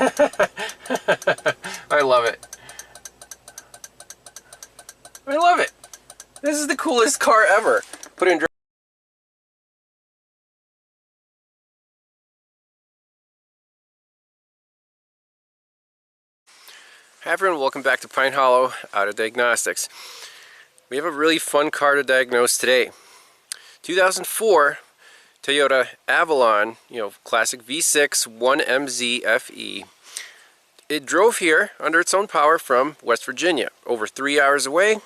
I love it. I love it. This is the coolest car ever. Put in. Hi everyone, welcome back to Pine Hollow Auto Diagnostics. We have a really fun car to diagnose today. 2004 Toyota Avalon, classic V6 1MZ FE. It drove here under its own power from West Virginia, over 3 hours away.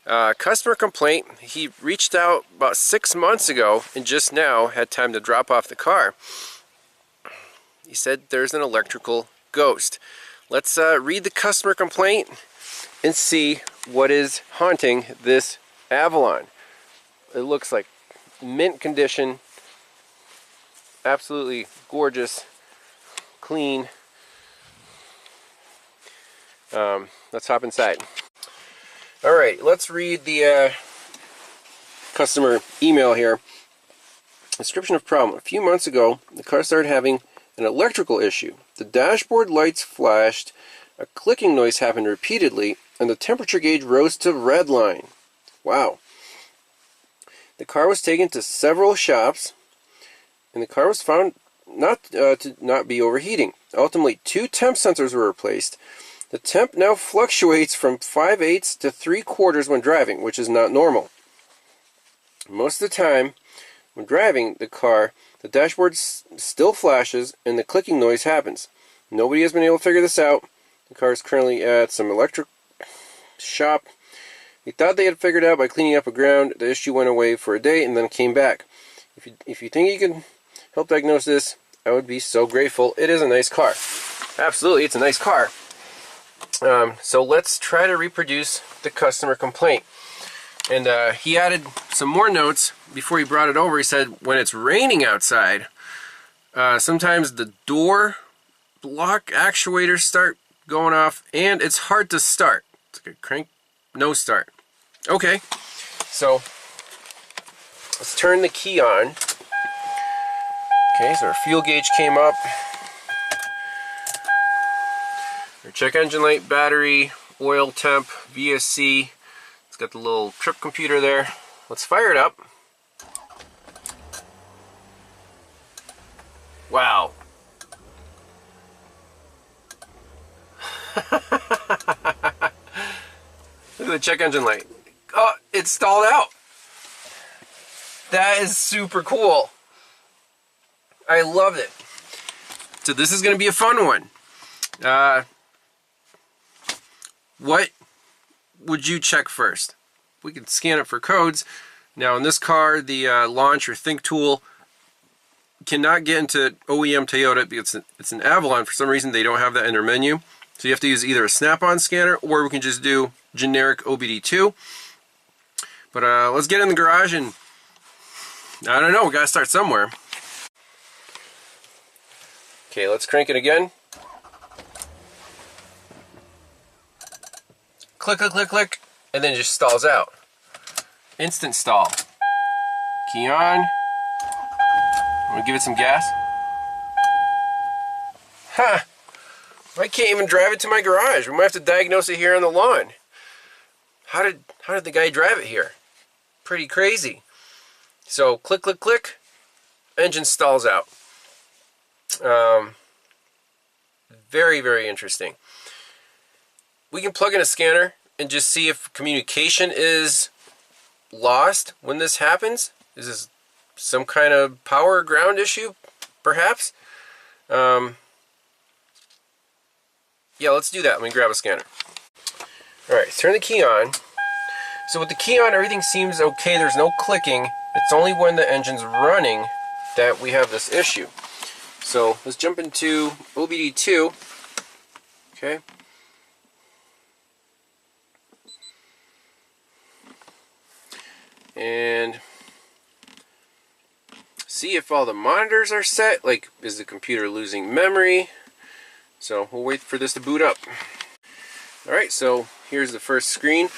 Customer complaint, he reached out about 6 months ago and just now had time to drop off the car. He said there's an electrical ghost. Let's read the customer complaint and see what is haunting this Avalon. It looks like mint condition, absolutely gorgeous, clean. Let's hop inside. Alright, let's read the customer email here. Description of problem. A few months ago, the car started having an electrical issue. The dashboard lights flashed, a clicking noise happened repeatedly, and the temperature gauge rose to red line. Wow. The car was taken to several shops, and the car was found to not be overheating. Ultimately, 2 temp sensors were replaced. The temp now fluctuates from 5/8 to 3/4 when driving, which is not normal. Most of the time, when driving the car, the dashboard still flashes and the clicking noise happens. Nobody has been able to figure this out. The car is currently at some electric shop. They thought they had figured it out by cleaning up a ground. The issue went away for a day and then came back. If you think you can help diagnose this, I would be so grateful. It is a nice car. Absolutely, it's a nice car. So let's try to reproduce the customer complaint. And he added some more notes before he brought it over. He said when it's raining outside, sometimes the door block actuators start going off and it's hard to start. It's like a crank, no start. Okay, so let's turn the key on. Okay, so our fuel gauge came up. Our check engine light, battery, oil temp, VSC. It's got the little trip computer there. Let's fire it up. Wow. Look at the check engine light. Oh, it stalled out. That is super cool. I love it. So this is going to be a fun one. What would you check first? We can scan it for codes. Now in this car, the launch or think tool cannot get into OEM Toyota because it's an Avalon. For some reason they don't have that in their menu. So you have to use either a snap-on scanner or we can just do generic OBD2. But let's get in the garage and I don't know, we gotta start somewhere. Okay, let's crank it again. Click, click, click, click, and then it just stalls out. Instant stall. Key on. I'm gonna give it some gas. Ha! I can't even drive it to my garage. We might have to diagnose it here on the lawn. How did the guy drive it here? Pretty crazy. So click, click, click. Engine stalls out. Very, very interesting. We can plug in a scanner and just see if communication is lost when this happens. Is this some kind of power ground issue, perhaps? Yeah, let's do that. Let me grab a scanner. Alright, turn the key on. So with the key on, everything seems okay. There's no clicking. It's only when the engine's running that we have this issue. So let's jump into OBD2. Okay. And see if all the monitors are set. Like, is the computer losing memory? So we'll wait for this to boot up. Alright, so here's the first screen.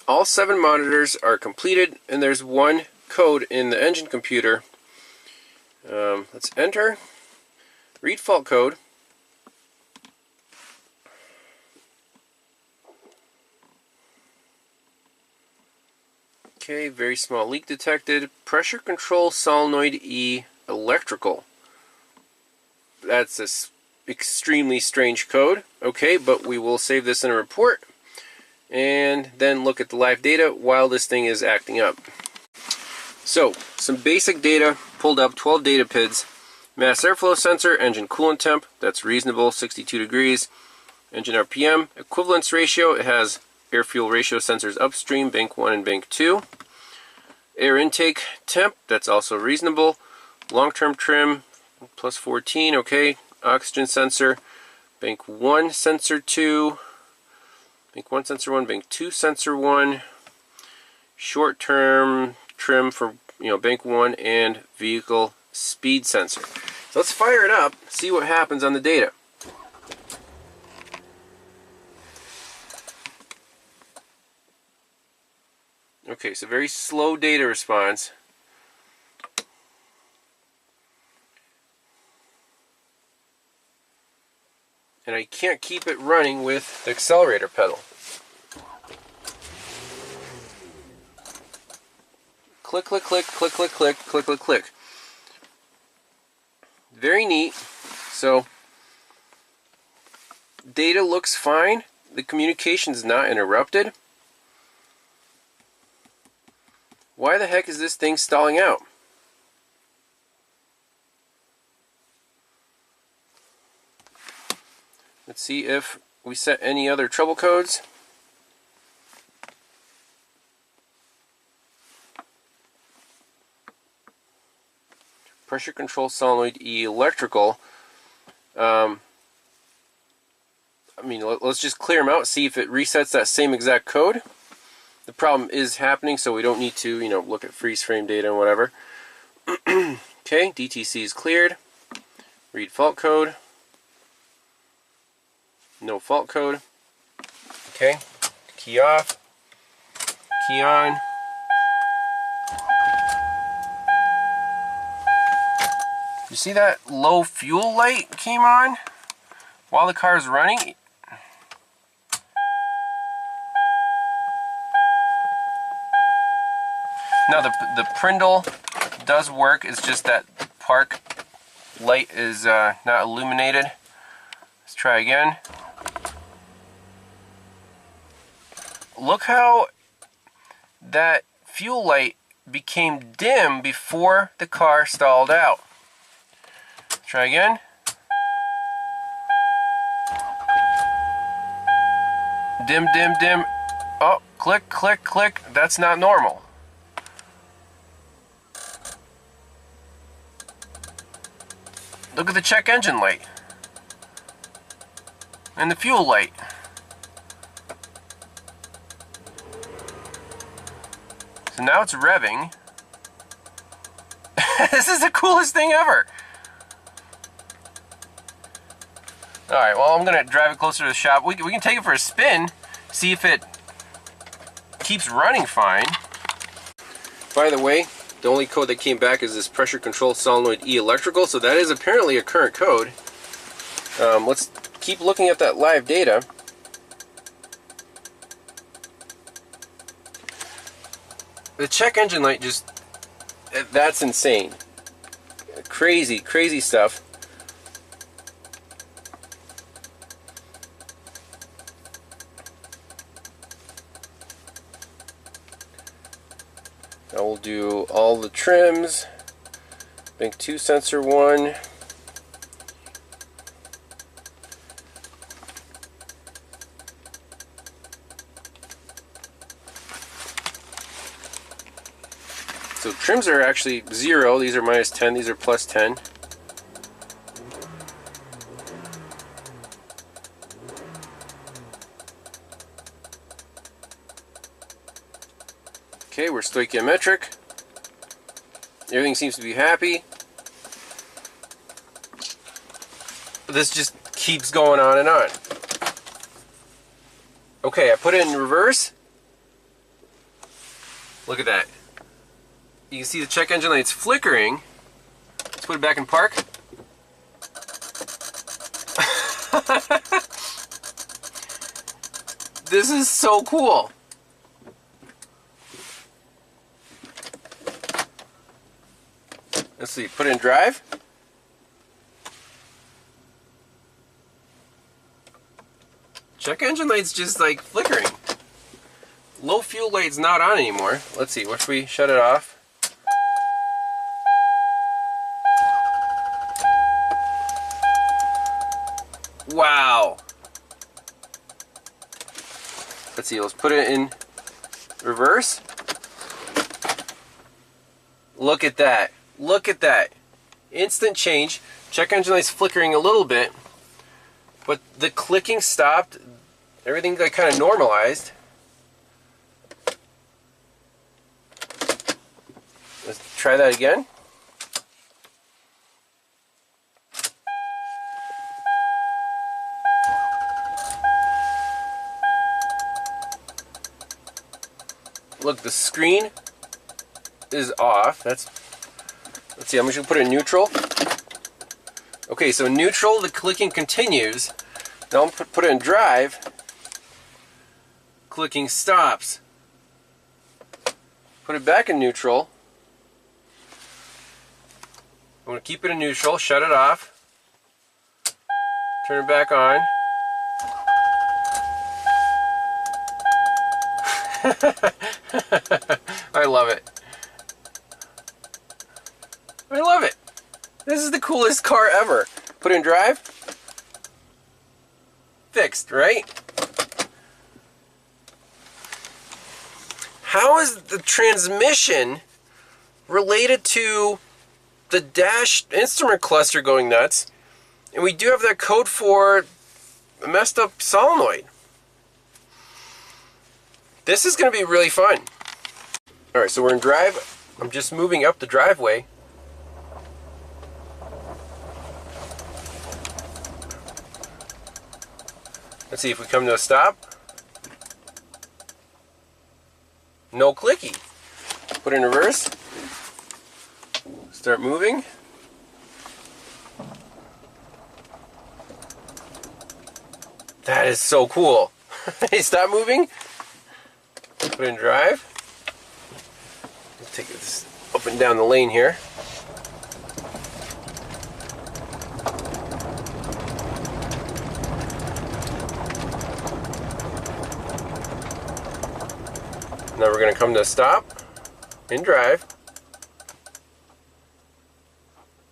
All 7 monitors are completed, and there's one code in the engine computer. Let's enter. Read fault code. Okay, very small leak detected. Pressure control solenoid E electrical. That's a extremely strange code. Okay, but we will save this in a report and then look at the live data while this thing is acting up. So, some basic data pulled up, 12 data PIDs. Mass airflow sensor, engine coolant temp, that's reasonable, 62 degrees. Engine RPM, equivalence ratio, it has air fuel ratio sensors upstream, bank 1 and bank 2. Air intake temp, that's also reasonable. Long-term trim, plus 14, okay. Oxygen sensor, bank 1 sensor 2. Bank 1 sensor 1, bank 2 sensor 1. Short-term trim for bank 1 and vehicle speed sensor. So let's fire it up, see what happens on the data. Okay, so very slow data response. And I can't keep it running with the accelerator pedal. Click, click, click, click, click, click, click, click, click. Very neat. So, data looks fine. The communication's not interrupted. Why the heck is this thing stalling out? Let's see if we set any other trouble codes. Pressure control solenoid E electrical. I mean, let's just clear them out, see if it resets that same exact code. The problem is happening, so we don't need to, look at freeze frame data and whatever. Okay, DTC is cleared. Read fault code. No fault code. Okay, key off. Key on. You see that low fuel light came on while the car is running? Now the Prindle does work, it's just that park light is not illuminated. Let's try again. Look how that fuel light became dim before the car stalled out. Try again. Dim, dim, dim. Oh, click, click, click. That's not normal. Look at the check engine light. And the fuel light. So now it's revving. This is the coolest thing ever. Alright, well, I'm going to drive it closer to the shop. We can take it for a spin, see if it keeps running fine. By the way, the only code that came back is this pressure control solenoid E electrical, so that is apparently a current code. Let's keep looking at that live data. The check engine light just, that's insane. Crazy, crazy stuff. I will do all the trims. Bank 2 sensor 1. So trims are actually 0. These are minus 10. These are plus 10. Okay, we're stoichiometric. Everything seems to be happy. But this just keeps going on and on. Okay, I put it in reverse. Look at that. You can see the check engine light's flickering. Let's put it back in park. This is so cool. Let's see, put it in drive. Check engine light's just like flickering. Low fuel light's not on anymore. Let's see, what if we shut it off? Wow. Let's see, let's put it in reverse. Look at that. Look at that. Instant change. Check engine light's flickering a little bit, but the clicking stopped. Everything got kind of normalized. Let's try that again. Look, the screen is off. Let's see, I'm just gonna put it in neutral. Okay, so neutral, the clicking continues. Now I'm put it in drive. Clicking stops. Put it back in neutral. I'm gonna keep it in neutral, shut it off. Turn it back on. I love it. I love it. This is the coolest car ever. Put in drive. Fixed, right? How is the transmission related to the dash instrument cluster going nuts? And we do have that code for a messed up solenoid. This is going to be really fun. Alright, so we're in drive. I'm just moving up the driveway. Let's see if we come to a stop. No clicky. Put it in reverse. Start moving. That is so cool. Hey, stop moving. Put it in drive. Let's take this up and down the lane here. Now we're going to come to a stop in drive.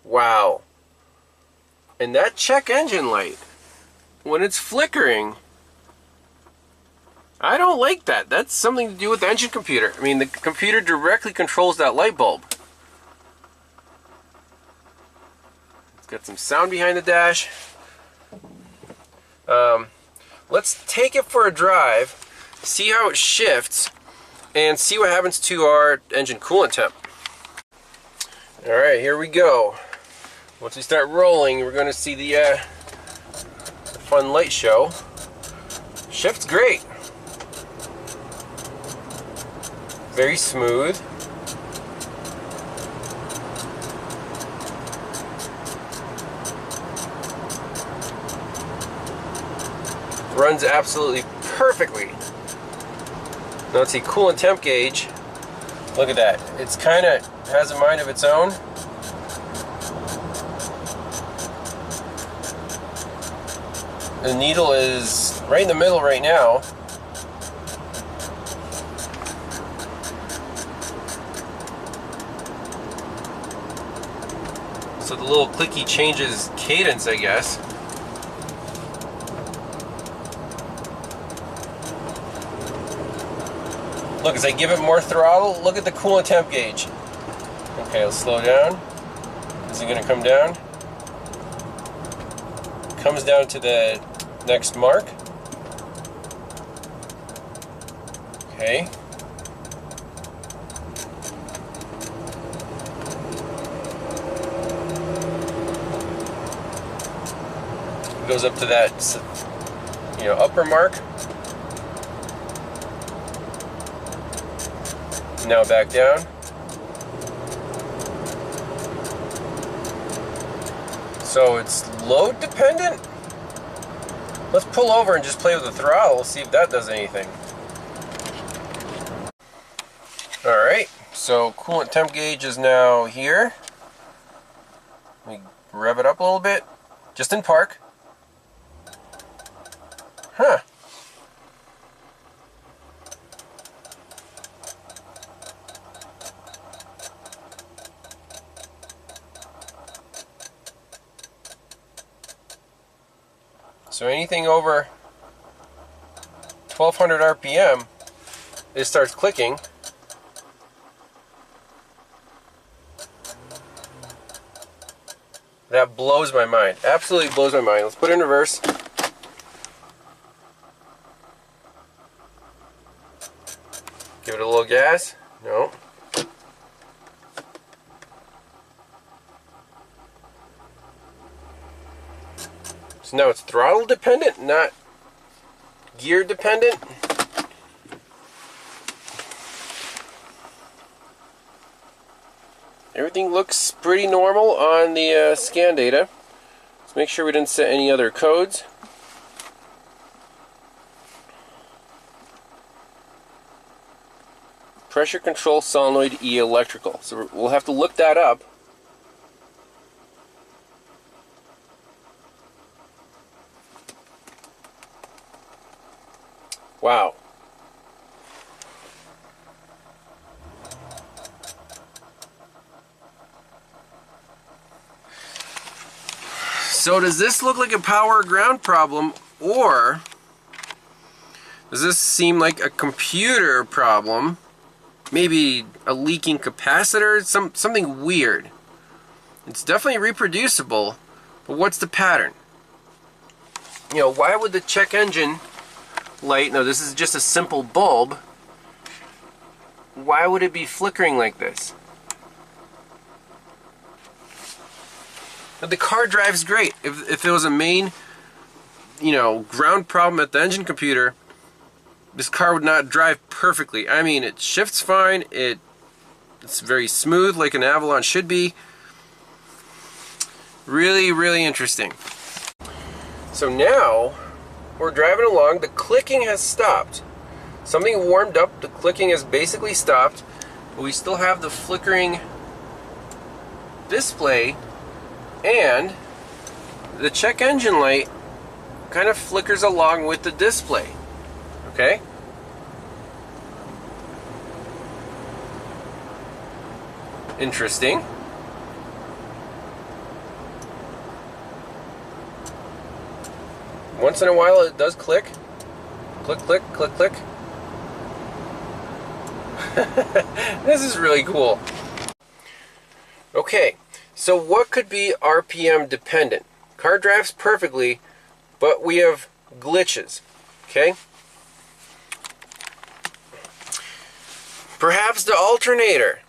Wow. And that check engine light, when it's flickering, I don't like that. That's something to do with the engine computer. I mean, the computer directly controls that light bulb. It's got some sound behind the dash. Let's take it for a drive, see how it shifts, and see what happens to our engine coolant temp. Alright, here we go. Once we start rolling, we're going to see the fun light show. Shift's great. Very smooth. Runs absolutely perfectly. Now let's see, coolant temp gauge. Look at that. It's kind of has a mind of its own. The needle is right in the middle right now. So the little clicky changes cadence, I guess. Look, as I give it more throttle, look at the coolant temp gauge. Okay, let's slow down. Is it going to come down? Comes down to the next mark. Okay. It goes up to that, upper mark. Now back down. So it's load dependent. Let's pull over and just play with the throttle, see if that does anything. Alright, so coolant temp gauge is now here. Let me rev it up a little bit, just in park. Huh. So anything over 1200 RPM, it starts clicking. That blows my mind. Absolutely blows my mind. Let's put it in reverse. Give it a little gas. No. So now it's throttle dependent, not gear dependent. Everything looks pretty normal on the scan data. Let's make sure we didn't set any other codes. Pressure control solenoid E electrical. So we'll have to look that up. Wow. So does this look like a power ground problem, or does this seem like a computer problem? Maybe a leaking capacitor, something weird. It's definitely reproducible, but what's the pattern? You know, why would the check engine light, no, this is just a simple bulb, why would it be flickering like this? But the car drives great. If it was a main, you know, ground problem at the engine computer, this car would not drive perfectly. I mean, it shifts fine, it's very smooth like an Avalon should be. Really, really interesting. So now we're driving along, the clicking has stopped. Something warmed up, the clicking has basically stopped, but we still have the flickering display, and the check engine light kind of flickers along with the display. Okay? Interesting. Once in a while it does click. Click, click, click, click. This is really cool. Okay, so what could be RPM dependent? Car drives perfectly, but we have glitches. Okay? Perhaps the alternator.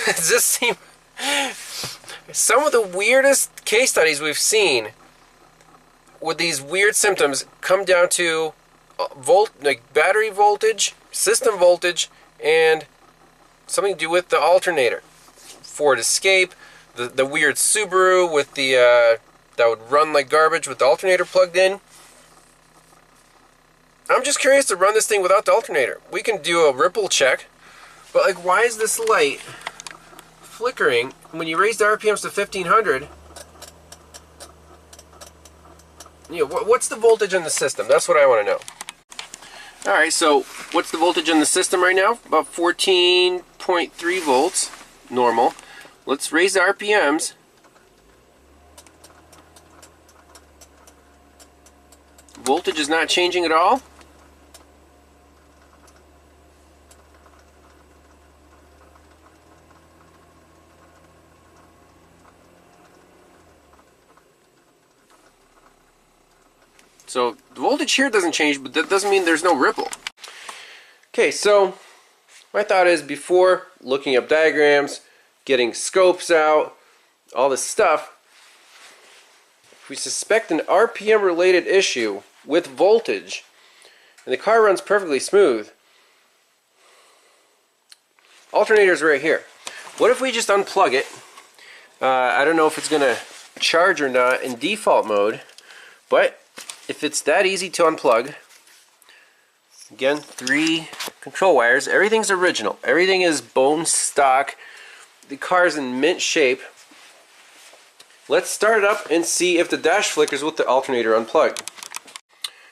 Does this seem... Some of the weirdest case studies we've seen with these weird symptoms come down to like battery voltage, system voltage, and something to do with the alternator. Ford Escape, the weird Subaru with the that would run like garbage with the alternator plugged in. I'm just curious to run this thing without the alternator. We can do a ripple check, but like, why is this light flickering when you raise the RPMs to 1500? You know, what's the voltage in the system? That's what I want to know. Alright, so what's the voltage in the system right now? About 14.3 volts, normal. Let's raise the RPMs. Voltage is not changing at all. So the voltage here doesn't change, but that doesn't mean there's no ripple. Okay, so my thought is, before looking up diagrams, getting scopes out, all this stuff, if we suspect an RPM related issue with voltage and the car runs perfectly smooth, alternator's right here. What if we just unplug it? I don't know if it's gonna charge or not in default mode, but if it's that easy to unplug, again, 3 control wires, everything's original, everything is bone stock, the car's in mint shape. let's start it up and see if the dash flickers with the alternator unplugged.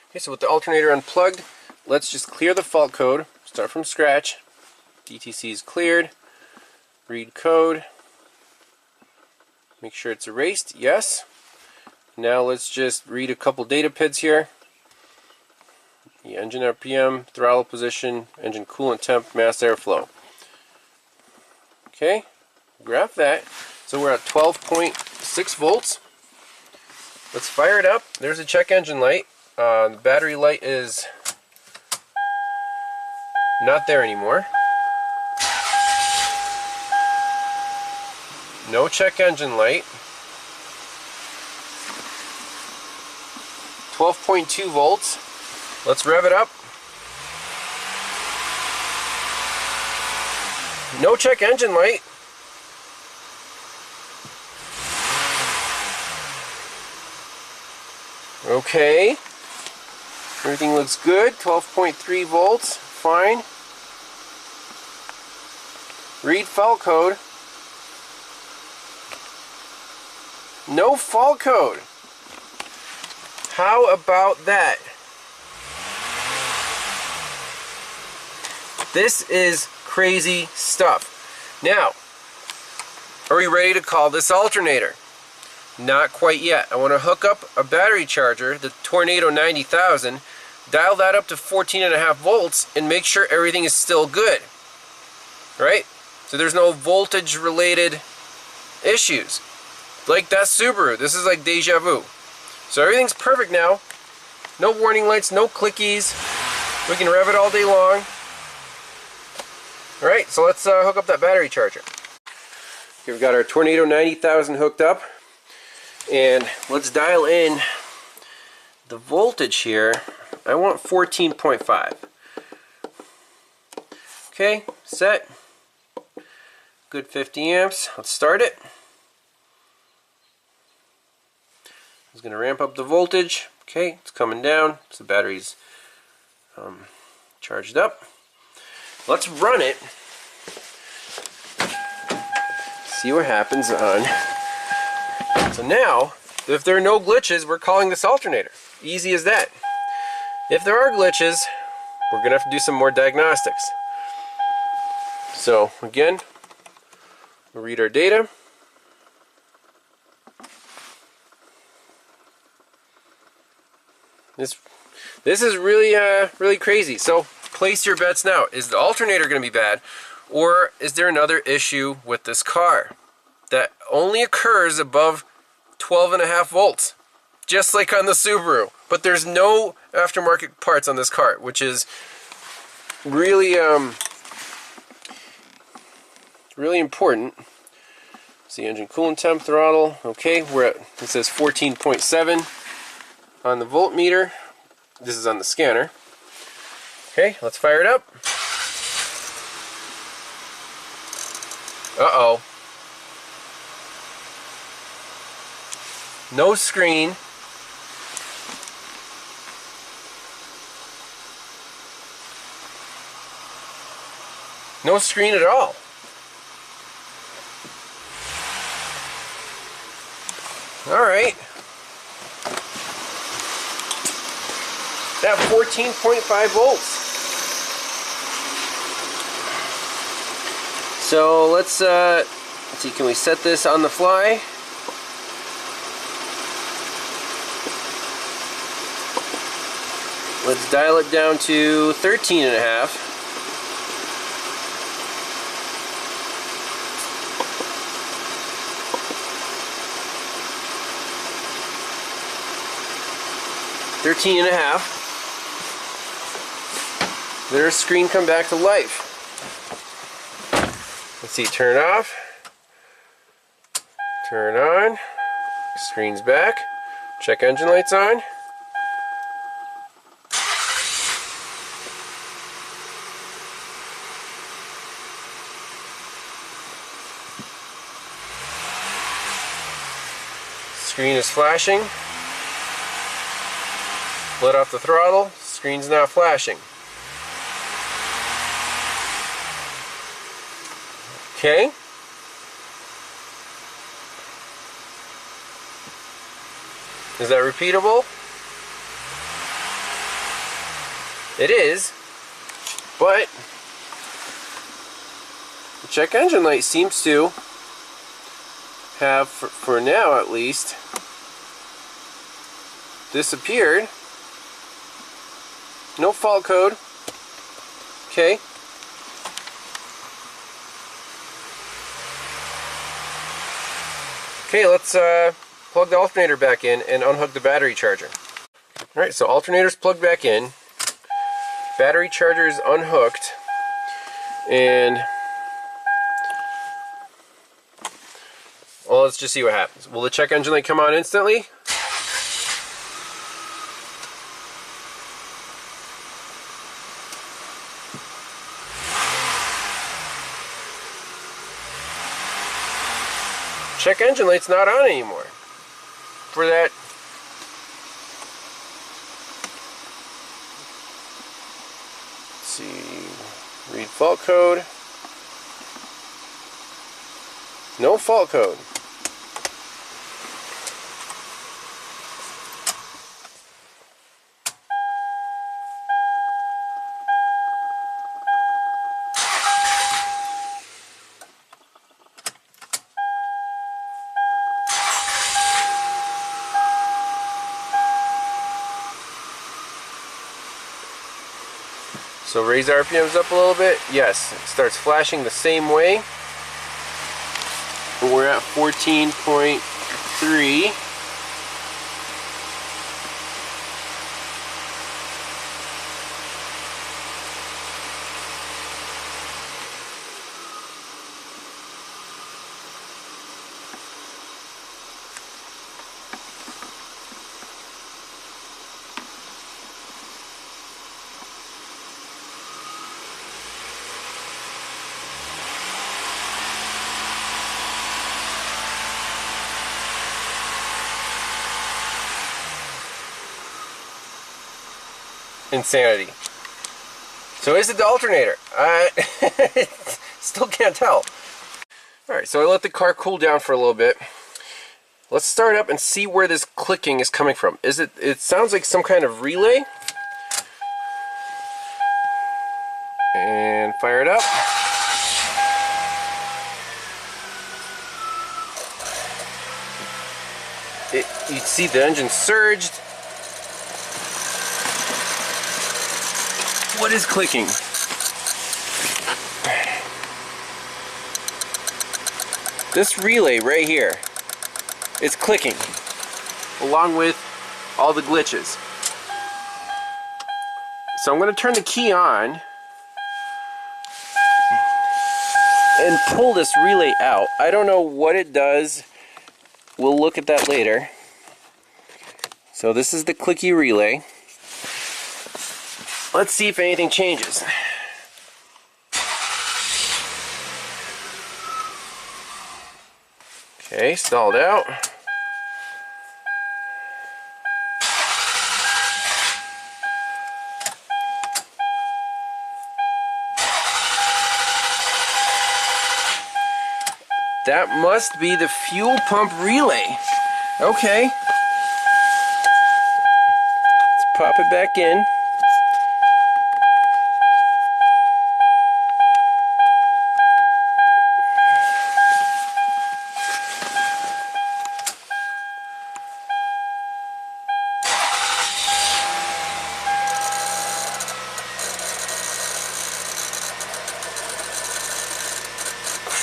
Okay, so with the alternator unplugged, let's just clear the fault code. Start from scratch. DTC is cleared. Read code. Make sure it's erased. Yes. Now let's just read a couple data PIDs here. The engine RPM, throttle position, engine coolant temp, mass airflow. Okay, graph that. So we're at 12.6 volts. Let's fire it up. There's a check engine light. The battery light is not there anymore. No check engine light. 12.2 volts. Let's rev it up. No check engine light. Okay. Everything looks good. 12.3 volts. Fine. Read fault code. No fault code. How about that? This is crazy stuff. Now, are we ready to call this alternator? Not quite yet. I want to hook up a battery charger, the Tornado 90,000, dial that up to 14.5 volts, and make sure everything is still good. Right? So there's no voltage related issues. Like that Subaru. This is like deja vu. So everything's perfect now. No warning lights, no clickies. We can rev it all day long. Alright, so let's hook up that battery charger. Okay, we've got our Tornado 90,000 hooked up. And let's dial in the voltage here. I want 14.5. Okay, set. Good 50 amps. Let's start it. It's going to ramp up the voltage. Okay, it's coming down. So the battery's charged up. Let's run it. See what happens on. So now, if there are no glitches, we're calling this alternator. Easy as that. If there are glitches, we're going to have to do some more diagnostics. So again, we'll read our data. This is really really crazy. So place your bets now. Is the alternator going to be bad, or is there another issue with this car that only occurs above 12.5 volts, just like on the Subaru? But there's no aftermarket parts on this car, which is really really important. See, engine coolant temp, throttle. Okay, we're at, it says 14.7 on the voltmeter. This is on the scanner. Okay, let's fire it up. Uh-oh. No screen. No screen at all. All right. At 14.5 volts. So let's see, can we set this on the fly? Let's dial it down to 13.5. Let our screen come back to life. Let's see, turn off, turn on, screen's back, check engine lights on. Screen is flashing. Let off the throttle, screen's not flashing. Okay. Is that repeatable? It is, but the check engine light seems to have, for now at least, disappeared. No fault code. Okay. Okay, let's plug the alternator back in and unhook the battery charger. Alright, so alternator's plugged back in. Battery charger is unhooked. And well, let's just see what happens. Will the check engine light come on instantly? Check engine light's not on anymore. For that, let's see, read fault code. No fault code. So raise the RPMs up a little bit. Yes, it starts flashing the same way. We're at 14.3. Insanity. So is it the alternator? Still can't tell. Alright, so I let the car cool down for a little bit. Let's start up and see where this clicking is coming from. It sounds like some kind of relay. And fire it up. You'd see the engine surged. What is clicking? This relay right here is clicking, along with all the glitches. So I'm going to turn the key on and pull this relay out. I don't know what it does. We'll look at that later. So this is the clicky relay. Let's see if anything changes. Okay, stalled out. That must be the fuel pump relay. Okay. Let's pop it back in.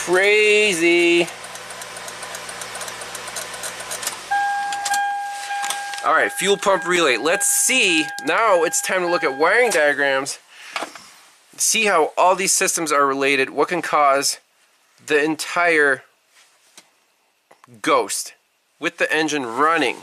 Crazy. Alright, fuel pump relay. Let's see. Now it's time to look at wiring diagrams. See how all these systems are related. What can cause the entire ghost with the engine running.